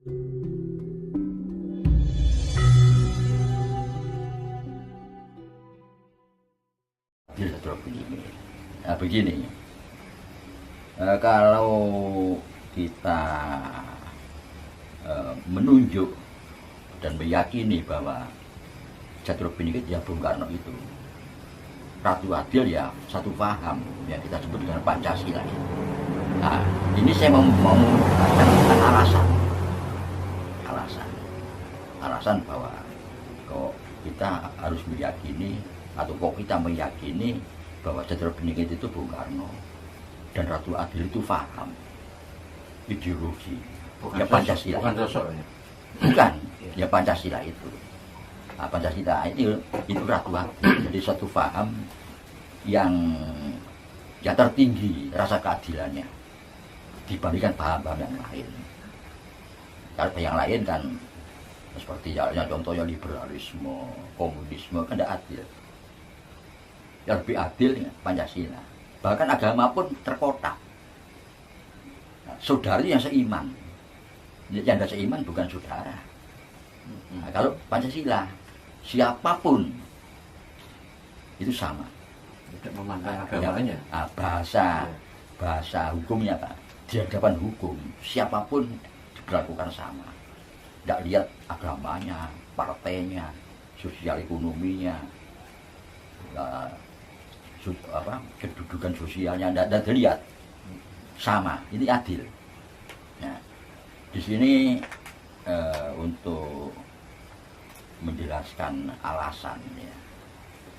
Nah, begini, kalau kita menunjuk dan meyakini bahwa Jatuh Piningit ya Bung Karno itu Ratu Adil ya satu paham yang kita sebut dengan Pancasila. Nah, ini saya mau mengatakan alasan bahwa kok kita harus meyakini atau kok kita meyakini bahwa Jatuh Piningit itu Bung Karno dan Ratu Adil itu paham ideologi ya Pancasila. Bukan sosoknya. Bukan, ya Pancasila itu. Nah, Pancasila itu Ratu Adil, jadi suatu paham yang tertinggi rasa keadilannya dibandingkan paham-paham yang lain. Kalau yang lain kan seperti contohnya liberalisme, komunisme kan tidak adil. Yang lebih adil ya Pancasila. Bahkan agama pun terkotak. Nah, saudara yang seiman, yang tidak seiman bukan saudara. Nah, kalau Pancasila siapapun itu sama. Tidak memandang agamanya. Nah, bahasa hukumnya Pak, di hadapan hukum siapapun diperlakukan sama. Tidak lihat agamanya, partainya, sosial ekonominya, kedudukan sosialnya, tidak dilihat, sama. Ini adil. Nah, di sini untuk menjelaskan alasan ya,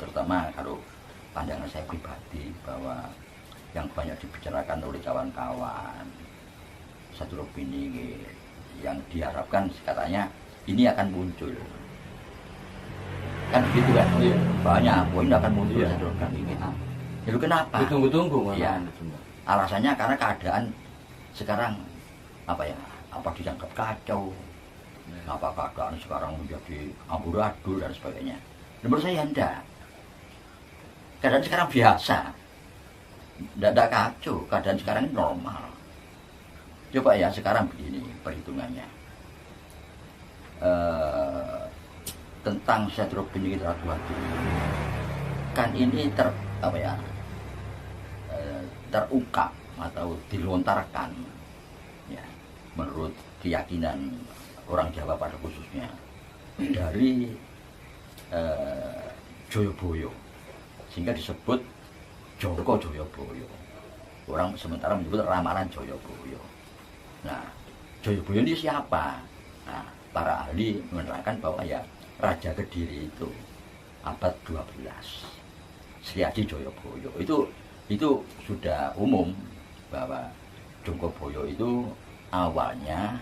terutama kalau pandangan saya pribadi bahwa yang banyak dibicarakan oleh kawan-kawan Jatuh Piningit yang diharapkan katanya ini akan muncul kan begitu kan, banyak poin akan muncul Jatuh Piningit. Itu kenapa? Ditunggu-tunggu ya, alasannya karena keadaan sekarang apa dianggap kacau, apa keadaan sekarang menjadi amburadul dan sebagainya. Menurut saya enggak. Keadaan sekarang biasa, tidak kacau. Keadaan sekarang ini normal. Coba ya sekarang begini perhitungannya tentang Jatuh Piningit Ratu Adil. Kan ini terungkap atau dilontarkan ya, menurut keyakinan orang Jawa pada khususnya dari Joyoboyo, sehingga disebut Joko Joyoboyo. Orang sementara menyebut ramalan Joyoboyo. Nah, Joyoboyo ini siapa? Nah, para ahli menerangkan bahwa ya Raja Kediri itu abad 12, Sri Aji Joyoboyo. Itu sudah umum bahwa Jogoboyo itu awalnya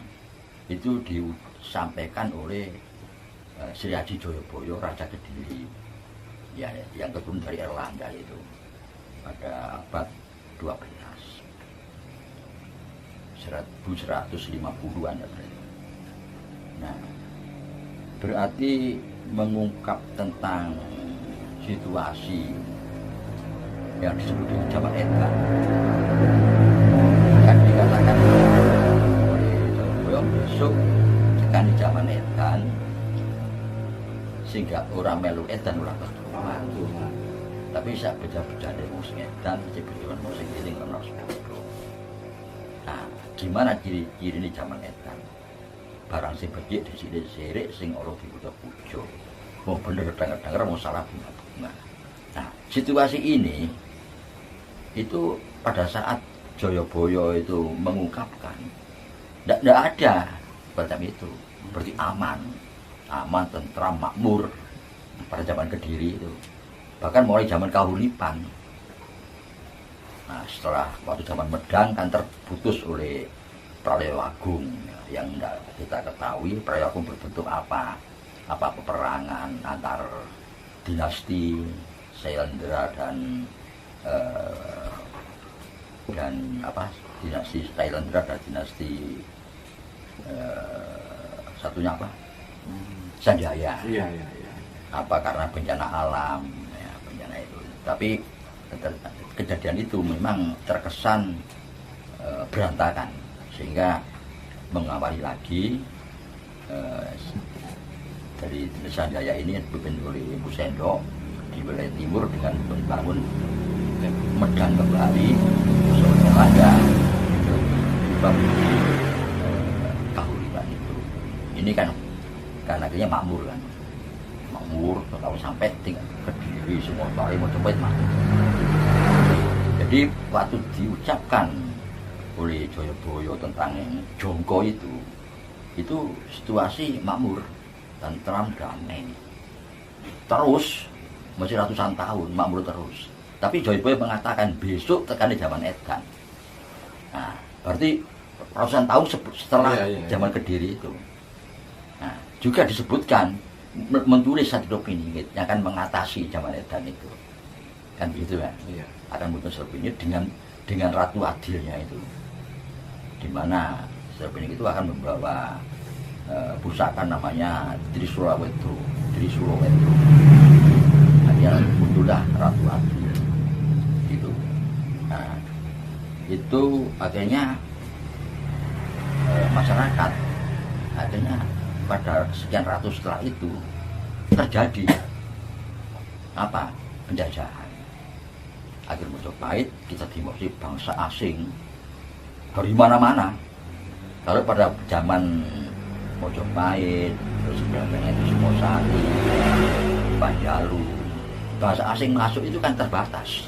itu disampaikan oleh Sri Aji Joyoboyo, Raja Kediri ya, yang keturunan dari Erlangga itu pada abad 12 1150-an ya. Nah, berarti mengungkap tentang situasi yang disebut dengan zaman edan. Kan dikatakan oleh Joyoboyo besok tekan di zaman edan sehingga orang melu edan orang tertutup. Tapi saya baca dari musik edan, saya baca musik ini nggak sepuluh. Nah, gimana ciri-ciri ini zaman edan? Barang sing becik di sini serik, sing ora dipuja-puja. Mau bener denger mau salah bunga-bunga. Nah, situasi ini itu pada saat Joyoboyo itu mengungkapkan, tidak ada macam itu, berarti aman, tentram, makmur pada zaman Kediri itu. Bahkan mulai zaman Kahuripan. Nah, setelah waktu zaman Medang kan terputus oleh Pralewagung yang kita ketahui Pralewagung berbentuk apa peperangan antar dinasti Sailendra dan dinasti Sailendra dan dinasti satunya apa? Sanjaya. Iya. Apa karena bencana alam ya, bencana itu. Tapi kejadian itu memang terkesan berantakan sehingga mengawali lagi dari Desa Jaya ini dipimpin oleh Ibu Sendok di wilayah timur dengan membangun Medang kembali Olahraga Kahuripan itu. Ini kan akhirnya makmur kan, kalau sampai tinggal Kediri semua Bali mau cepet makmur. Jadi waktu diucapkan oleh Joyoboyo tentang Jongko itu situasi makmur dan tentram damai. Terus masih ratusan tahun makmur terus. Tapi Joyoboyo mengatakan besok tekan zaman Edan. Nah, berarti ratusan tahun setelah zaman Kediri itu. Nah, juga disebutkan menulis satu opini yang akan mengatasi zaman Edan itu. Kan gitu kan? Iya. Akan menulis opini dengan Ratu Adilnya itu. Di mana Serpini itu akan membawa pusaka namanya Trisulawetu. Akhirnya muncullah Ratu Adil itu. Nah, itu akhirnya masyarakat akhirnya pada sekian ratus setelah itu terjadi apa? Penjajahan. Akhir Majapahit kita dimasuki bangsa asing dari mana-mana. Kalau pada zaman Majapahit, terus sebelumnya itu Sumosari, Panjalu, bahasa asing masuk itu kan terbatas.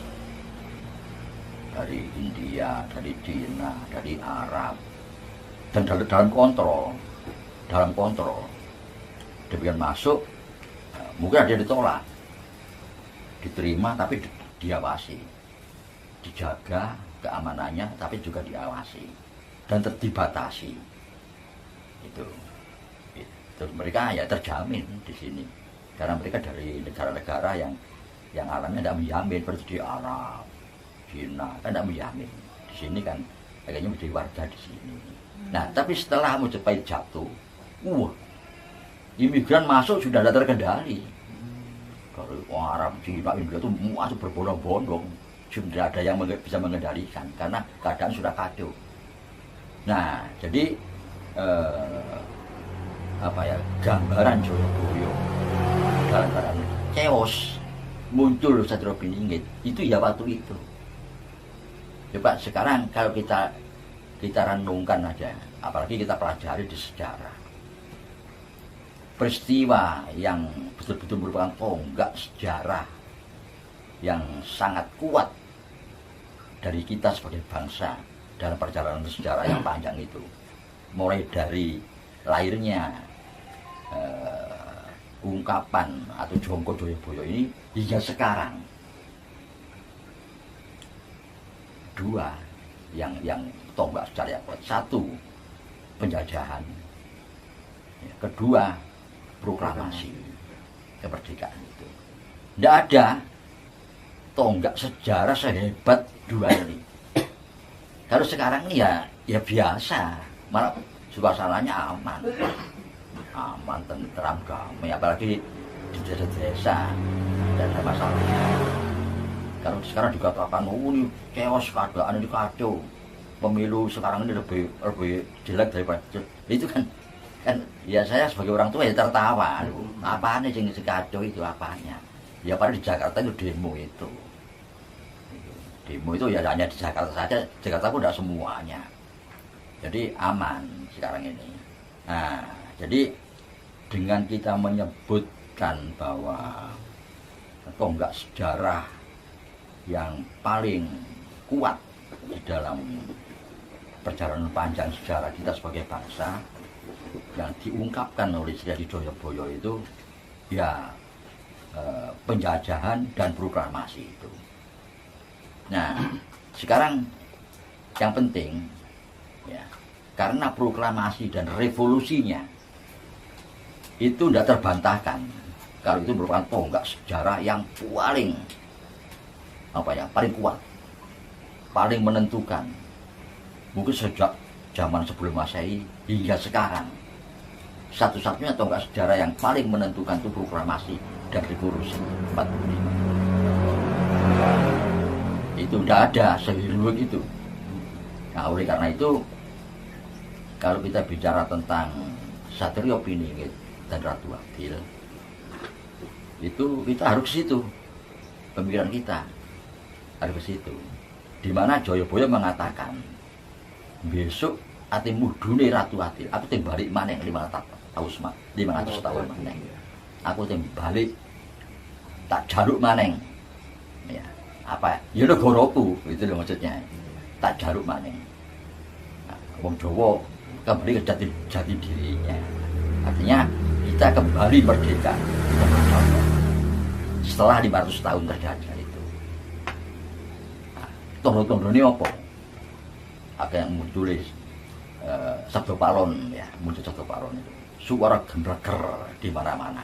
Dari India, dari Cina, dari Arab, dan dalam kontrol. Demikian masuk, mungkin ada ditolak, diterima tapi diawasi, dijaga keamanannya tapi juga diawasi dan dibatasi. Itu mereka ya terjamin di sini karena mereka dari negara-negara yang alamnya tidak menjamin seperti di Arab, Cina kan tidak menjamin. Di sini kan akhirnya menjadi warga di sini. Nah, tapi setelah Majapahit jatuh, imigran masuk sudah tidak terkendali. Kalau Arab, Cina, India itu masuk berbondong-bondong, sudah ada yang bisa mengendalikan karena keadaan sudah kacau. Nah, jadi gambaran Joyoboyo dalam keadaan chaos muncul Satrio Piningit itu ya waktu itu. Coba sekarang kalau kita renungkan aja, apalagi kita pelajari di sejarah, peristiwa yang betul-betul merupakan tonggak sejarah yang sangat kuat dari kita sebagai bangsa dalam perjalanan sejarah yang panjang itu, mulai dari lahirnya ungkapan atau Jongko Joyoboyo ini hingga sekarang. Dua yang tonggak sejarah yang kuat. Satu, penjajahan. Kedua, proklamasi kemerdekaan itu. Tidak ada tonggak sejarah sehebat dua ini. Kalau sekarang ini ya biasa, malah suasananya aman, tentram, damai, apalagi di desa-desa tidak ada masalah. Kalau sekarang dikatakan, ini chaos, keadaan ini kacau, pemilu sekarang ini lebih jelek daripada itu kan ya saya sebagai orang tua ya tertawa. Apaan sih yang kacau itu apanya? Ya pada di Jakarta itu demo itu ya hanya di Jakarta saja, Jakarta pun tidak semuanya. Jadi aman sekarang ini. Nah, jadi dengan kita menyebutkan bahwa tonggak sejarah yang paling kuat di dalam perjalanan panjang sejarah kita sebagai bangsa yang diungkapkan oleh Sri Adi Joyoboyo itu ya penjajahan dan proklamasi itu. Nah, sekarang yang penting ya, karena proklamasi dan revolusinya itu tidak terbantahkan kalau itu merupakan tonggak sejarah yang paling paling kuat, paling menentukan mungkin sejak zaman sebelum Masehi hingga sekarang. Satu-satunya tonggak sejarah yang paling menentukan itu proklamasi dan revolusi 45. Itu tidak ada seheroik itu. Nah, oleh karena itu kalau kita bicara tentang Satrio Piningit dan Ratu Adil, itu kita harus ke situ, pemikiran kita harus ke situ. Dimana Jayabaya mengatakan, besok ati mudune Ratu Adil, aku tim balik maneh 500 tahun maneh. Aku tim balik tak jaluk maneh. Ya, apa? Ya negaraku, itu loh maksudnya. Tak jaluk maneh. Nah, wong Jawa kembali ke jati dirinya. Artinya kita kembali merdeka setelah 500 tahun terjajah itu. Nah, tondo-tondo ini apa? Ada yang munculis Sabdo Palon, ya, muncul Sabdo Palon itu. Suara gembleger di mana-mana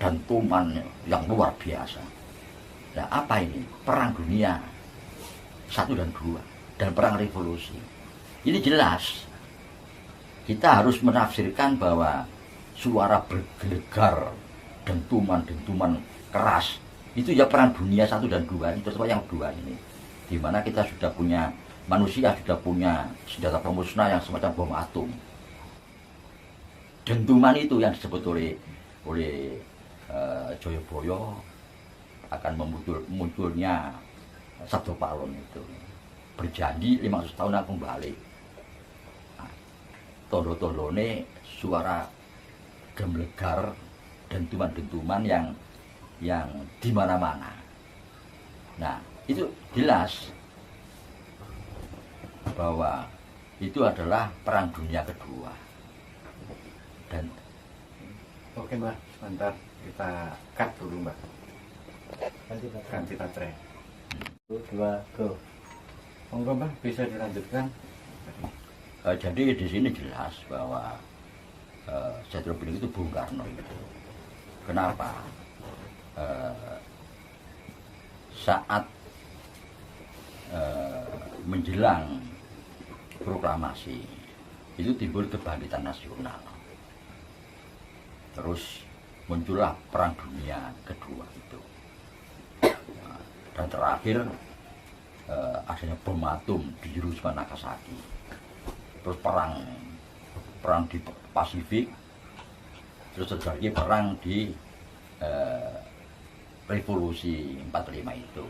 dan tuman yang luar biasa. Nah, apa ini? Perang dunia 1 dan 2 dan perang revolusi. Ini jelas. Kita harus menafsirkan bahwa suara bergelegar, dentuman-dentuman keras itu ya perang dunia 1 dan 2, itu terutama yang 2 ini. Di mana kita sudah punya, manusia sudah punya senjata pemusnah yang semacam bom atom. Dentuman itu yang disebut oleh Jayabaya akan munculnya Sabdo Palon itu. Berjanji 500 tahun aku balik. Tondo-tondone suara gemblegar dentuman-dentuman yang di mana-mana. Nah, itu jelas bahwa itu adalah perang dunia kedua. Dan Oke Mbak, sebentar kita cut dulu Mbak. Ganti baterai. 1, 2, go. Monggo Mbak, bisa dilanjutkan. jadi di sini jelas bahwa Satrio Piningit itu Bung Karno itu. Kenapa? Saat menjelang proklamasi itu timbul kebangkitan nasional. Terus muncullah perang dunia kedua itu. Dan terakhir adanya bom atom di Hiroshima Nagasaki. Terus perang di Pasifik, terus terjadi perang di revolusi 45 itu.